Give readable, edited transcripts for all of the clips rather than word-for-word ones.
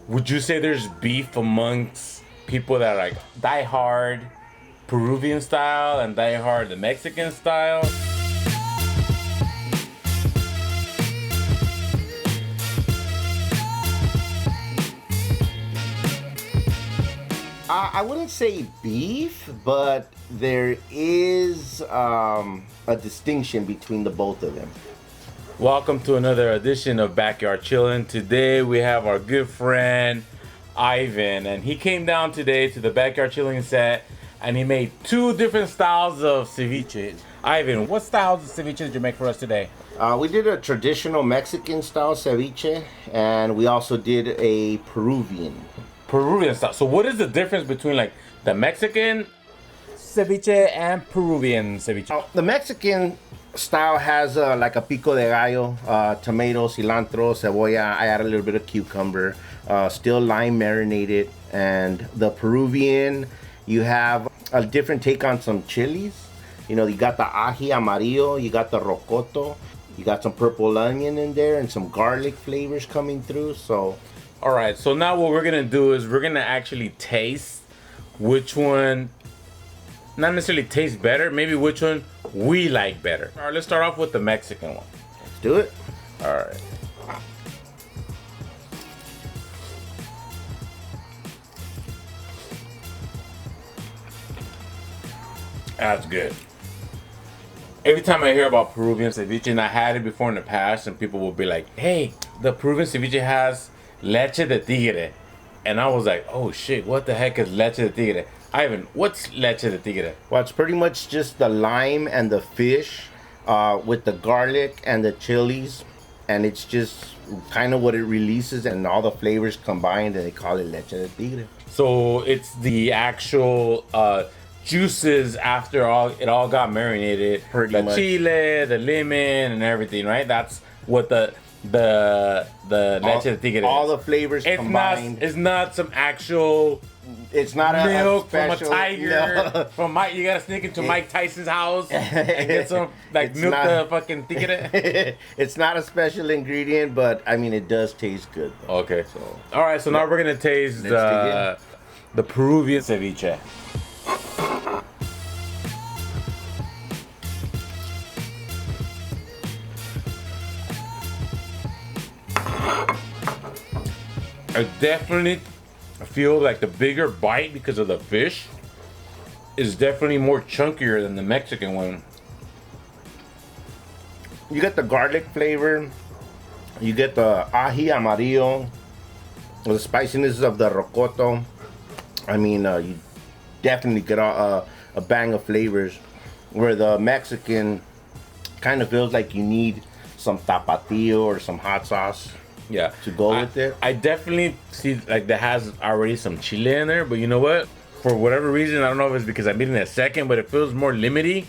Would you say there's beef amongst people that are like die hard Peruvian style and die hard the Mexican style? I wouldn't say beef, but there is a distinction between the both of them. Welcome to another edition of Backyard Chillin. Today we have our good friend Ivan, and he came down today to the Backyard Chillin set and he made two different styles of ceviche. Ivan, what styles of ceviche did you make for us today? We did a traditional Mexican style ceviche, and we also did a Peruvian. Peruvian style. So what is the difference between like the Mexican ceviche and Peruvian ceviche? The Mexican style has like a pico de gallo, tomato, cilantro, cebolla. I add a little bit of cucumber, still lime marinated. And the Peruvian, you have a different take on some chilies. You know, you got the ají amarillo, you got the rocoto, you got some purple onion in there, and some garlic flavors coming through. So, all right, so now what we're gonna do is we're gonna actually taste which one, not necessarily taste better, maybe which one we like better. All right, let's start off with the Mexican one. let's do it. All right. That's good. Every time I hear about Peruvian ceviche, and I had it before in the past, and people will be like, hey, the Peruvian ceviche has leche de tigre. And I was like, oh shit, what the heck is leche de tigre? Ivan, what's leche de tigre? Well, it's pretty much just the lime and the fish with the garlic and the chilies. And it's just kind of what it releases and all the flavors combined, and they call it leche de tigre. So it's the actual juices after it all got marinated. Pretty the much. Chile, the lemon, and everything, right? That's what the leche de tigre All is. the flavors combined. It's not some actual It's not milk a special, from a tiger. no. From Mike, you gotta sneak into Mike Tyson's house and get some It's milk not- the fucking tigre. It's not a special ingredient, but I mean, it does taste good, though. Okay. All right. So now we're gonna taste Let's the Peruvian ceviche. I definitely feel like the bigger bite because of the fish is definitely more chunkier than the Mexican one. You get the garlic flavor. You get the ají amarillo. The spiciness of the rocoto. I mean, you definitely get a bang of flavors. Where the Mexican kind of feels like you need some tapatio or some hot sauce. Yeah. To go with it. I definitely see like that has already some chile in there, but you know what? For whatever reason, I don't know if it's because I'm eating it second, but it feels more limity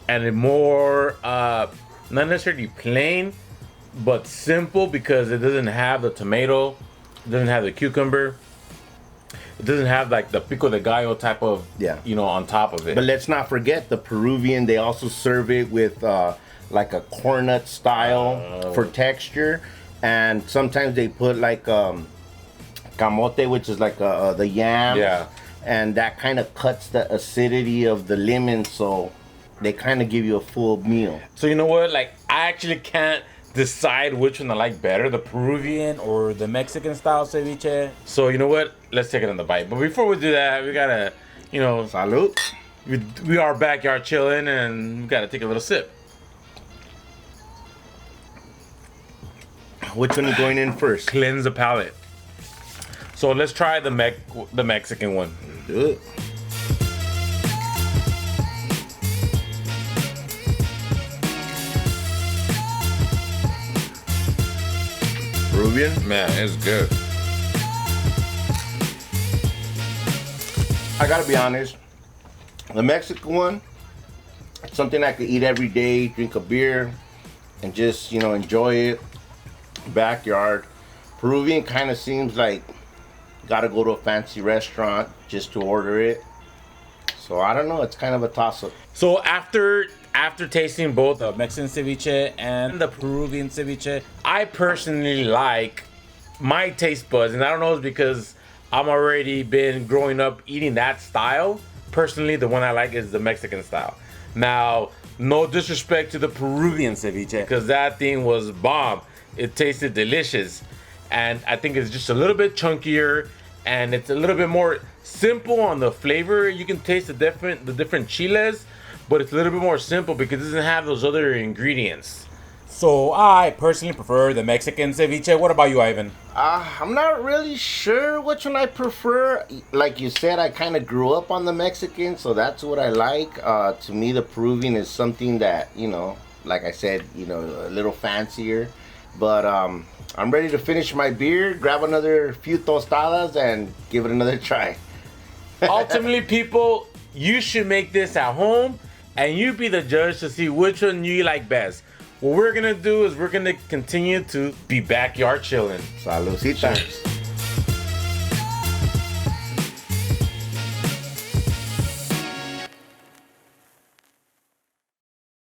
and it more not necessarily plain, but simple because it doesn't have the tomato, it doesn't have the cucumber, it doesn't have like the pico de gallo type of on top of it. But let's not forget the Peruvian. They also serve it with like a cornut style for texture. And sometimes they put like camote, which is like the yam. Yeah. And that kind of cuts the acidity of the lemon, so they kind of give you a full meal. So you know what? Like I actually can't decide which one I like better, the Peruvian or the Mexican style ceviche. So you know what? Let's take it on the bite. But before we do that, we gotta, Salud. we are backyard chilling, and we gotta take a little sip. Which one are you going in first? Cleanse the palate. So let's try the Mexican one. Do it. Peruvian? Man, it's good. I gotta be honest. The Mexican one, it's something I could eat every day, drink a beer, and just, enjoy it. Backyard. Peruvian kind of seems like gotta go to a fancy restaurant just to order it. So I don't know, it's kind of a toss-up. So after tasting both the Mexican ceviche and the Peruvian ceviche, I personally like my taste buds, and I don't know if it's because I'm already been growing up eating that style. Personally, the one I like is the Mexican style. Now, no disrespect to the Peruvian ceviche, because that thing was bomb. It tasted delicious, and I think it's just a little bit chunkier, and it's a little bit more simple on the flavor. You can taste the different chiles, but it's a little bit more simple because it doesn't have those other ingredients. So I personally prefer the Mexican ceviche. What about you, Ivan? I'm not really sure which one I prefer. Like you said, I kind of grew up on the Mexican, so that's what I like. To me, the Peruvian is something that, like I said, a little fancier. But I'm ready to finish my beer, grab another few tostadas, and give it another try. Ultimately, people, you should make this at home, and you be the judge to see which one you like best. What we're gonna do is we're gonna continue to be backyard chilling. Saludcita.